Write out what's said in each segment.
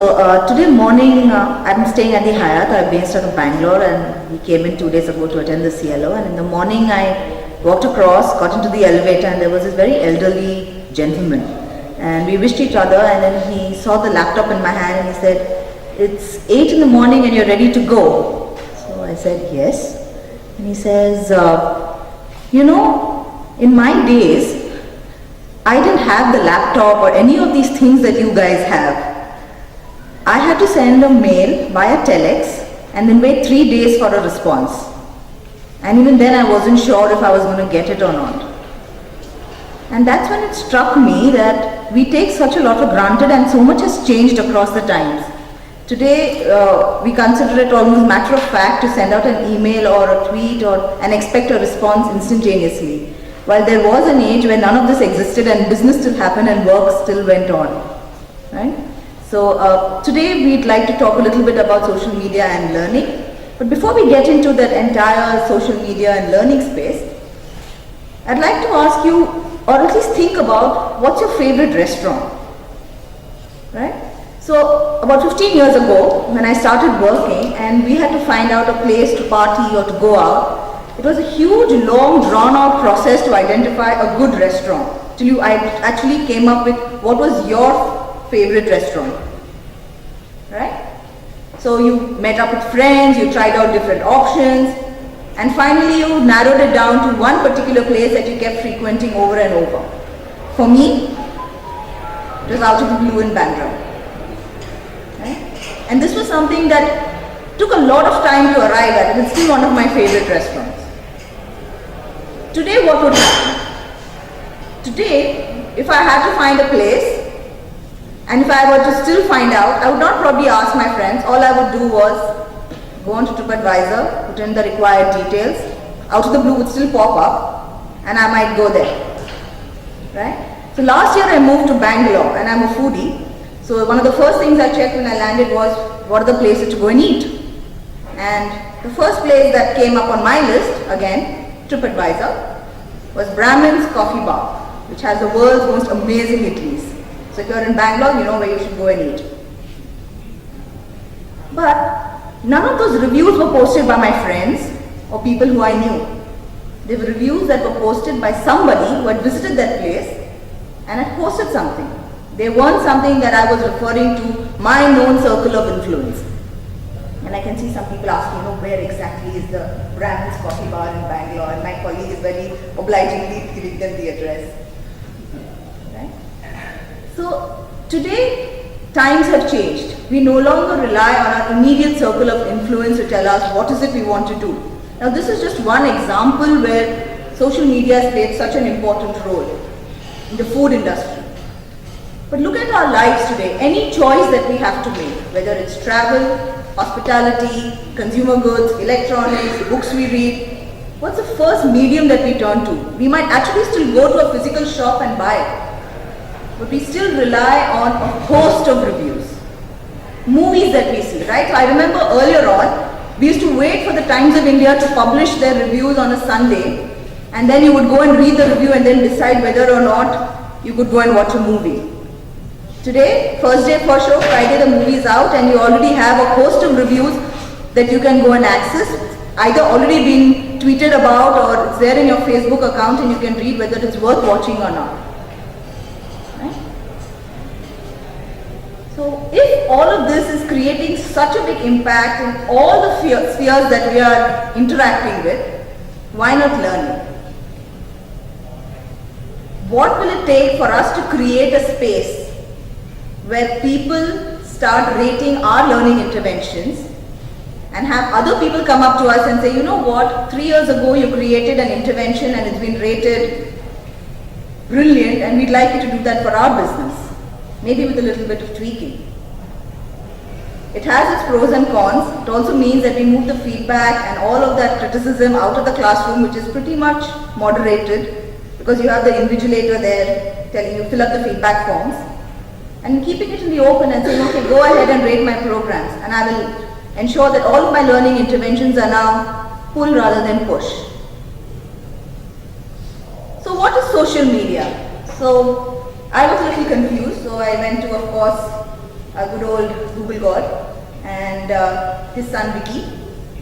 Today morning, I'm staying at the Hyatt. I'm based out of Bangalore, and we came in 2 days ago to attend the CLO. And in the morning, I walked across, got into the elevator, and there was this very elderly gentleman. And we wished each other, and then he saw the laptop in my hand, and he said, "It's 8 in the morning, and you're ready to go." So I said, "Yes." And he says, in my days, I didn't have the laptop or any of these things that you guys have. I had to send a mail via telex and then wait 3 days for a response. And even then I wasn't sure if I was going to get it or not. And that's when it struck me that we take such a lot for granted and so much has changed across the times. Today we consider it almost matter of fact to send out an email or a tweet and expect a response instantaneously. While there was an age where none of this existed and business still happened and work still went on. Right? So today we'd like to talk a little bit about social media and learning. But before we get into that entire social media and learning space, I'd like to ask you, or at least think about, what's your favorite restaurant? Right? So about 15 years ago, when I started working and we had to find out a place to party or to go out, it was a huge, long, drawn-out process to identify a good restaurant till you actually came up with what was your favorite restaurant, right? So you met up with friends, you tried out different options, and finally you narrowed it down to one particular place that you kept frequenting over and over. For me, it was Out of the Blue in Bangalore. Right? And this was something that took a lot of time to arrive at, and it's still one of my favorite restaurants. Today, what would happen? Today, if I had to find a place, and if I were to still find out, I would not probably ask my friends. All I would do was go on to TripAdvisor, put in the required details. Out of the Blue would still pop up, and I might go there. Right? So last year I moved to Bangalore, and I'm a foodie. So one of the first things I checked when I landed was, what are the places to go and eat? And the first place that came up on my list, again, TripAdvisor, was Brahmin's Coffee Bar, which has the world's most amazing idlis. So if you're in Bangalore, you know where you should go and eat. But none of those reviews were posted by my friends or people who I knew. They were reviews that were posted by somebody who had visited that place and had posted something. They weren't something that I was referring to my known circle of influence. And I can see some people asking, where exactly is the Brahmin's Coffee Bar in Bangalore? And my colleague is very obligingly giving them the address. Right? So today, times have changed. We no longer rely on our immediate circle of influence to tell us what is it we want to do. Now this is just one example where social media has played such an important role in the food industry. But look at our lives today. Any choice that we have to make, whether it's travel, hospitality, consumer goods, electronics, books we read, what's the first medium that we turn to? We might actually still go to a physical shop and buy it, but we still rely on a host of reviews. Movies that we see, right? So I remember earlier on, we used to wait for the Times of India to publish their reviews on a Sunday, and then you would go and read the review and then decide whether or not you could go and watch a movie. Today, first day first show, Friday the movie is out, and you already have a host of reviews that you can go and access, either already been tweeted about or it's there in your Facebook account and you can read whether it's worth watching or not. Right? So if all of this is creating such a big impact in all the spheres that we are interacting with, why not learning? What will it take for us to create a space where people start rating our learning interventions and have other people come up to us and say, 3 years ago you created an intervention and it's been rated brilliant and we'd like you to do that for our business, maybe with a little bit of tweaking. It has its pros and cons. It also means that we move the feedback and all of that criticism out of the classroom, which is pretty much moderated because you have the invigilator there telling you fill up the feedback forms. And keeping it in the open and saying, okay, go ahead and rate my programs, and I will ensure that all of my learning interventions are now pull rather than push. So what is social media? So I was a little confused, so I went to, of course, a good old Google God, and his son Vicky,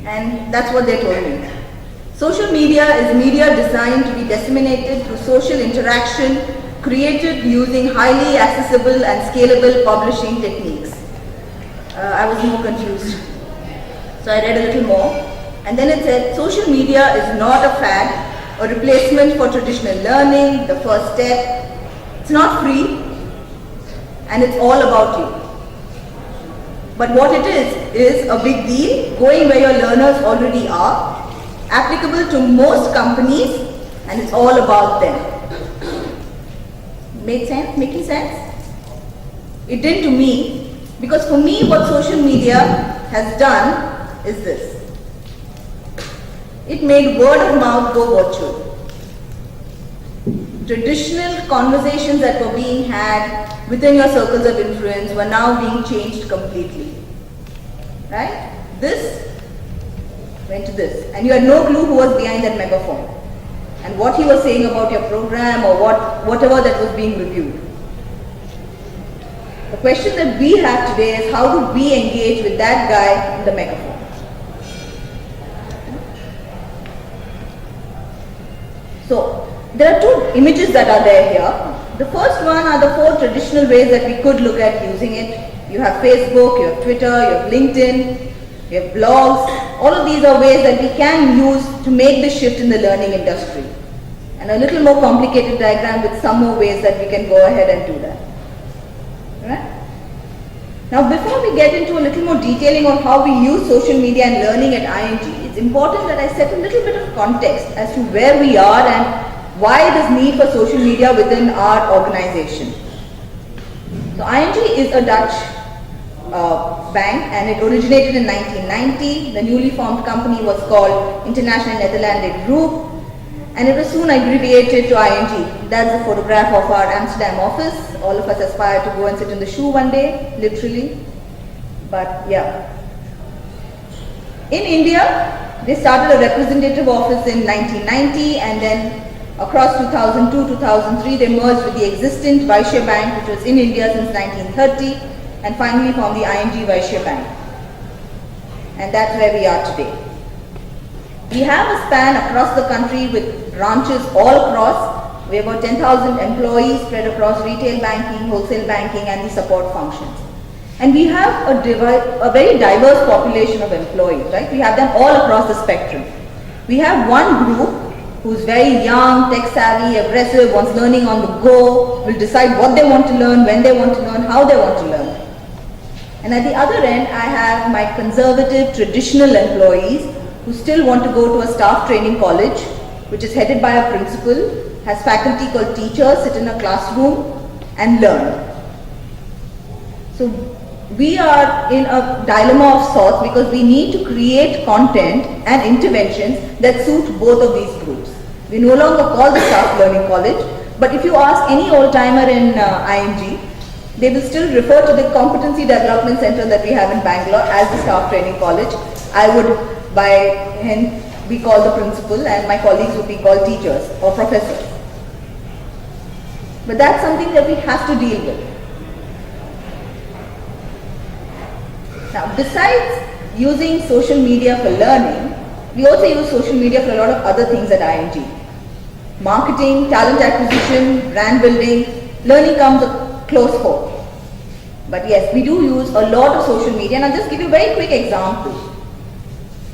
and that's what they told me. Social media is media designed to be disseminated through social interaction, created using highly accessible and scalable publishing techniques. I was more confused. So I read a little more, and then it said, social media is not a fad, a replacement for traditional learning, the first step. It's not free, and it's all about you. But what it is a big deal, going where your learners already are, applicable to most companies, and it's all about them. Made sense? Making sense? It didn't to me, because for me what social media has done is this. It made word of mouth go virtual. Traditional conversations that were being had within your circles of influence were now being changed completely. Right? This went to this. And you had no clue who was behind that megaphone and what he was saying about your program or whatever that was being reviewed. The question that we have today is, how do we engage with that guy in the megaphone? So, there are two images that are there here. The first one are the four traditional ways that we could look at using it. You have Facebook, you have Twitter, you have LinkedIn, you have blogs. All of these are ways that we can use to make the shift in the learning industry. And a little more complicated diagram with some more ways that we can go ahead and do that. Right? Now, before we get into a little more detailing on how we use social media and learning at ING, it's important that I set a little bit of context as to where we are and why this need for social media within our organization. So ING is a Dutch bank, and it originated in 1990. The newly formed company was called International Nederlanden Group, and it was soon abbreviated to ING. That's a photograph of our Amsterdam office. All of us aspire to go and sit in the shoe one day, literally. But yeah. In India, they started a representative office in 1990, and then across 2002-2003 they merged with the existing Vaishya Bank, which was in India since 1930, and finally formed the ING Vaishya Bank. And that's where we are today. We have a span across the country with branches all across. We have about 10,000 employees spread across retail banking, wholesale banking, and the support functions. And we have a very diverse population of employees, right? We have them all across the spectrum. We have one group who's very young, tech savvy, aggressive, wants learning on the go, will decide what they want to learn, when they want to learn, how they want to learn. And at the other end, I have my conservative, traditional employees who still want to go to a staff training college, which is headed by a principal, has faculty called teachers, sit in a classroom and learn. So we are in a dilemma of sorts because we need to create content and interventions that suit both of these groups. We no longer call the staff learning college, but if you ask any old-timer in ING, they will still refer to the competency development center that we have in Bangalore as the staff training college. I would be called the principal, and my colleagues would be called teachers or professors. But that's something that we have to deal with. Now, besides using social media for learning, we also use social media for a lot of other things at ING. Marketing, talent acquisition, brand building, learning comes a close fourth. But yes, we do use a lot of social media, and I'll just give you a very quick example.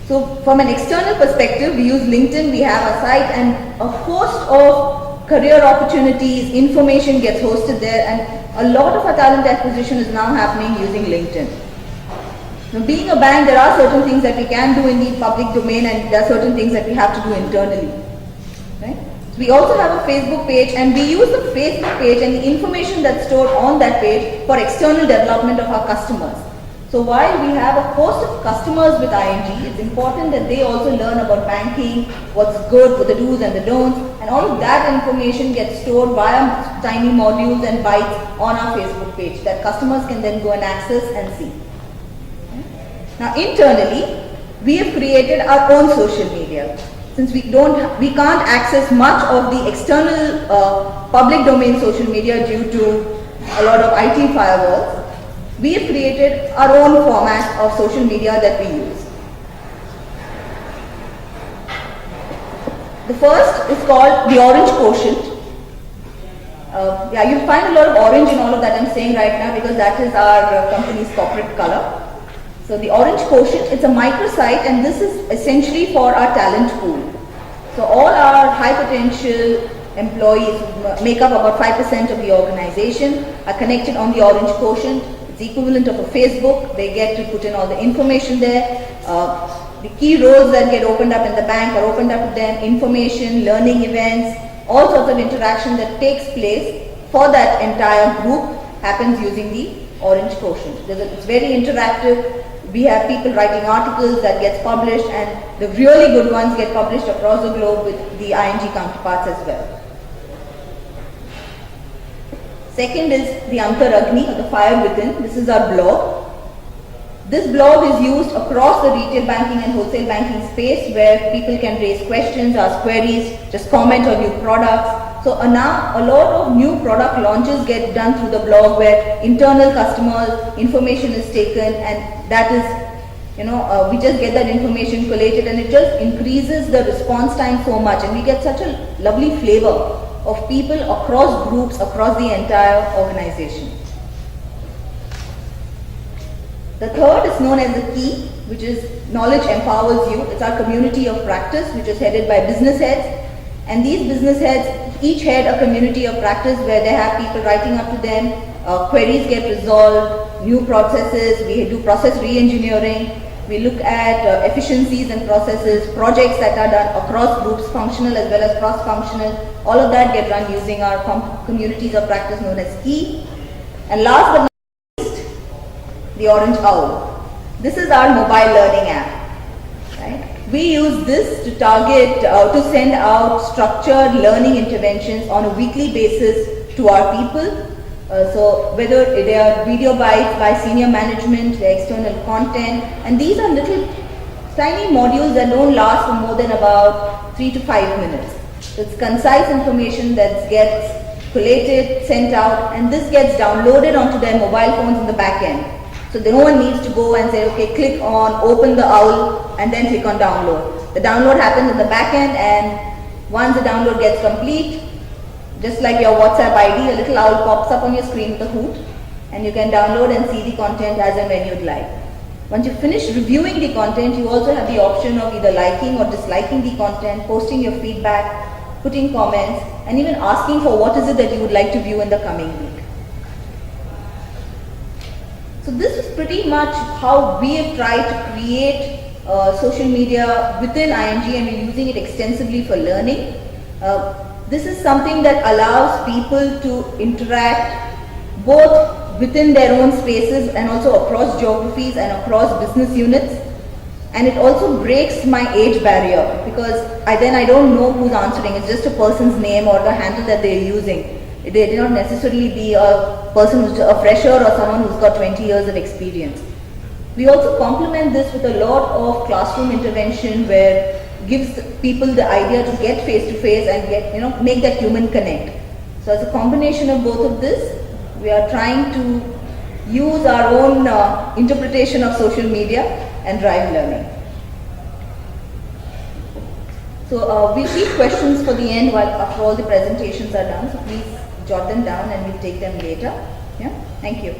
So from an external perspective, we use LinkedIn, we have a site, and a host of career opportunities, information gets hosted there, and a lot of our talent acquisition is now happening using LinkedIn. Now, being a bank, there are certain things that we can do in the public domain, and there are certain things that we have to do internally. Right? So we also have a Facebook page, and we use the Facebook page and the information that's stored on that page for external development of our customers. So while we have a host of customers with ING, it's important that they also learn about banking, what's good, what the do's and the don'ts, and all of that information gets stored via tiny modules and bytes on our Facebook page that customers can then go and access and see. Now internally, we have created our own social media. Since we can't access much of the external public domain social media due to a lot of IT firewalls, we have created our own format of social media that we use. The first is called the Orange Quotient. Yeah, you'll find a lot of orange in all of that I'm saying right now because that is our company's corporate color. So the Orange Quotient, it's a microsite and this is essentially for our talent pool. So all our high potential employees who make up about 5% of the organization are connected on the Orange Quotient. It's equivalent of a Facebook. They get to put in all the information there. The key roles that get opened up in the bank are opened up to them, information, learning events, all sorts of interaction that takes place for that entire group happens using the Orange Quotient. It's very interactive. We have people writing articles that gets published and the really good ones get published across the globe with the ING counterparts as well. Second is the Antaragni, or the Fire Within. This is our blog. This blog is used across the retail banking and wholesale banking space where people can raise questions, ask queries, just comment on new products. So now a lot of new product launches get done through the blog where internal customers information is taken and that is, we just get that information collated and it just increases the response time so much and we get such a lovely flavor of people across groups, across the entire organization. The third is known as the Key, which is Knowledge Empowers You. It's our community of practice, which is headed by business heads. And these business heads each head a community of practice where they have people writing up to them, queries get resolved, new processes, we do process re-engineering, we look at efficiencies and processes, projects that are done across groups, functional as well as cross-functional. All of that get run using our communities of practice known as Key. And last but not the Orange Owl. This is our mobile learning app. Right? We use this to target, to send out structured learning interventions on a weekly basis to our people. So whether they are video bites by senior management, the external content, and these are little tiny modules that don't last for more than about 3 to 5 minutes. So it's concise information that gets collated, sent out, and this gets downloaded onto their mobile phones in the back end. So no one needs to go and say, okay, click on, open the owl, and then click on download. The download happens in the back end, and once the download gets complete, just like your WhatsApp ID, a little owl pops up on your screen with a hoot, and you can download and see the content as and when you'd like. Once you finish reviewing the content, you also have the option of either liking or disliking the content, posting your feedback, putting comments, and even asking for what is it that you would like to view in the coming week. So this is pretty much how we have tried to create social media within ING, and we're using it extensively for learning. This is something that allows people to interact both within their own spaces and also across geographies and across business units. And it also breaks my age barrier because then I don't know who's answering. It's just a person's name or the handle that they're using. They do not necessarily be a person who's a fresher or someone who's got 20 years of experience. We also complement this with a lot of classroom intervention where it gives people the idea to get face to face and get, make that human connect. So as a combination of both of this, we are trying to use our own interpretation of social media and drive learning. So we'll keep questions for the end after all the presentations are done. So please jot them down and we'll take them later. Yeah, thank you.